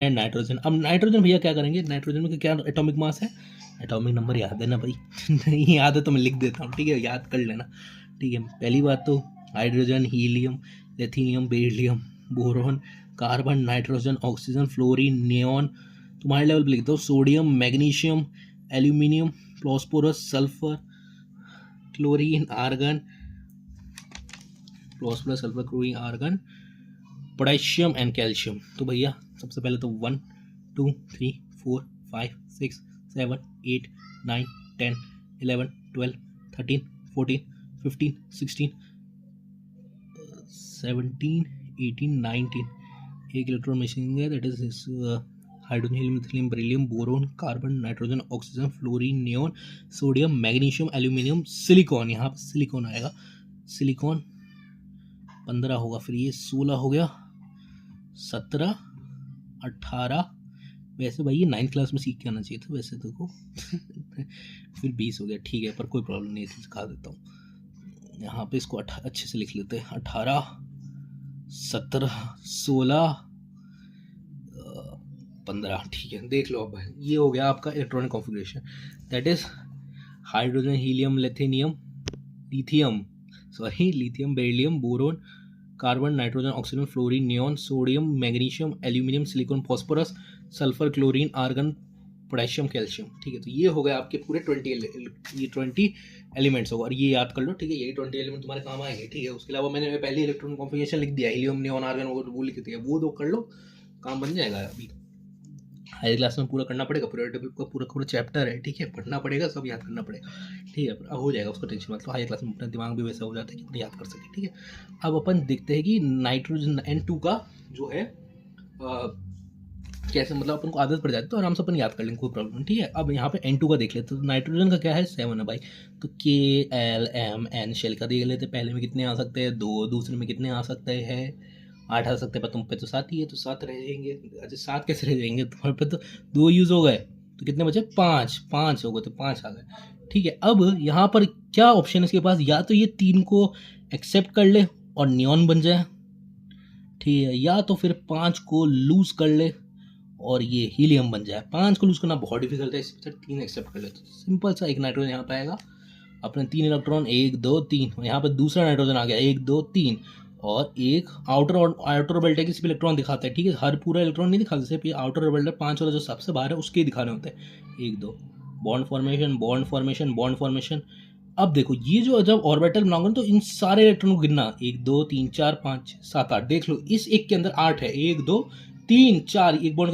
And nitrogen. अब nitrogen भैया क्या करेंगे, नाइट्रोजन में क्या एटॉमिक मास है, एटॉमिक नंबर याद है ना भाई नहीं याद है तो मैं लिख देता हूँ, ठीक है, याद कर लेना, ठीक है। पहली बात तो hydrogen, helium, lithium, beryllium, boron, carbon, nitrogen, oxygen, fluorine, neon, तुम्हारे लेवल पे लिख दो, sodium, magnesium, aluminium, phosphorus, sulphur, chlorine, argon, phosphorus, sulphur, chlorine, argon, potassium and calcium. तो भैया सबसे पहले तो 1 2 3 4 5 6 7 8 9 10 11 12 13 14 15 16 17 18 19, एक इलेक्ट्रॉन मिसिंग है, that is hydrogen, helium, lithium, beryllium, boron, carbon, nitrogen, oxygen, fluorine, neon, sodium, magnesium, aluminium, silicon, यहाँ पर silicon आएगा, सिलिकॉन 15 होगा, फिर ये 16 हो गया, 17 18, वैसे भाई ये 9th क्लास में सीख के आना चाहिए था वैसे तो को फिर 20 हो गया, ठीक है, पर कोई प्रॉब्लम नहीं है, सिखा देता हूँ। यहाँ पे इसको अच्छे से लिख लेते हैं, 18 17 16 15, ठीक है। देख लो अब भाई ये हो गया आपका electronic configuration, that is hydrogen, helium, lithium, beryllium, boron, carbon, nitrogen, oxygen, fluorine, neon, sodium, magnesium, aluminium, silicon, phosphorus, sulphur, chlorine, argon, potassium, calcium, ठीक है। तो ये हो गया आपके पूरे 20 एलिमेंट्स होगा, और ये याद कर लो, ठीक है, यही 20 एलिमेंट तुम्हारे काम आएंगे, ठीक है। उसके अलावा मैंने पहले इलेक्ट्रॉनिक कॉन्फ़िगरेशन लिख दिया, हीलियम, नियॉन, आर्गन, वो लिख दिया, वो दो कर लो, काम बन जाएगा। अभी हाई क्लास में पूरा करना पड़ेगा, पीरियोडिक का पूरा चैप्टर है, ठीक है, पढ़ना पड़ेगा, सब याद करना पड़ेगा, ठीक है, हो जाएगा, उसका टेंशन मत लो। हाई क्लास में अपना दिमाग भी वैसा हो जाता है कि अपने याद कर सके, ठीक है। अब अपन देखते हैं कि नाइट्रोजन N2 का जो है कैसे, मतलब अपन को आदत पड़ जाती है तो आराम से अपन याद कर लेंगे, कोई प्रॉब्लम नहीं, ठीक है। अब यहाँ पे N2 का देख लेते हैं, तो नाइट्रोजन का क्या है 7 है भाई, तो KLMN शेल का देख लेते, पहले में कितने आ सकते हैं 2, दूसरे में कितने आ सकते हैं 8 आ सकते हैं, पर तुम पे तो 7 ही है, तो 7 रह जाएंगे। अच्छा 7 कैसे रह जाएंगे, तुम्हारे पे तो 2 यूज़ हो गए, तो कितने बचे 5 हो गए, तो 5 आ गए, ठीक है। अब यहाँ पर क्या ऑप्शन है इसके पास, या तो ये 3 को एक्सेप्ट कर ले और नियॉन बन जाए, ठीक है, या तो फिर 5 को लूज कर ले और ये हीलियम बन जाए। 5 को लूज करना बहुत डिफिकल्ट है, इससे 3 एक्सेप्ट कर ले, तो सिंपल सा एक नाइट्रोजन यहाँ पे आएगा, अपने 3 इलेक्ट्रॉन 1 2 3, यहाँ पे दूसरा नाइट्रोजन आ गया 1 2 3, और एक आउटर ऑर्बिटल के सिर्फ इलेक्ट्रॉन दिखाता है, ठीक है, हर पूरा इलेक्ट्रॉन नहीं दिखाता, सिर्फ ये आउटर ऑर्बिटल 5 वाला जो सबसे बाहर है उसके ही दिखाने होते हैं, 1 2, bond formation bond formation bond formation. अब देखो ये जो जब ऑर्बिटल बनाओगे तो इन सारे इलेक्ट्रॉन को गिनना, 1 2 3 4 5 7 8, देख लो इस एक के अंदर 8 है, 1 2 3 4, एक बॉन्ड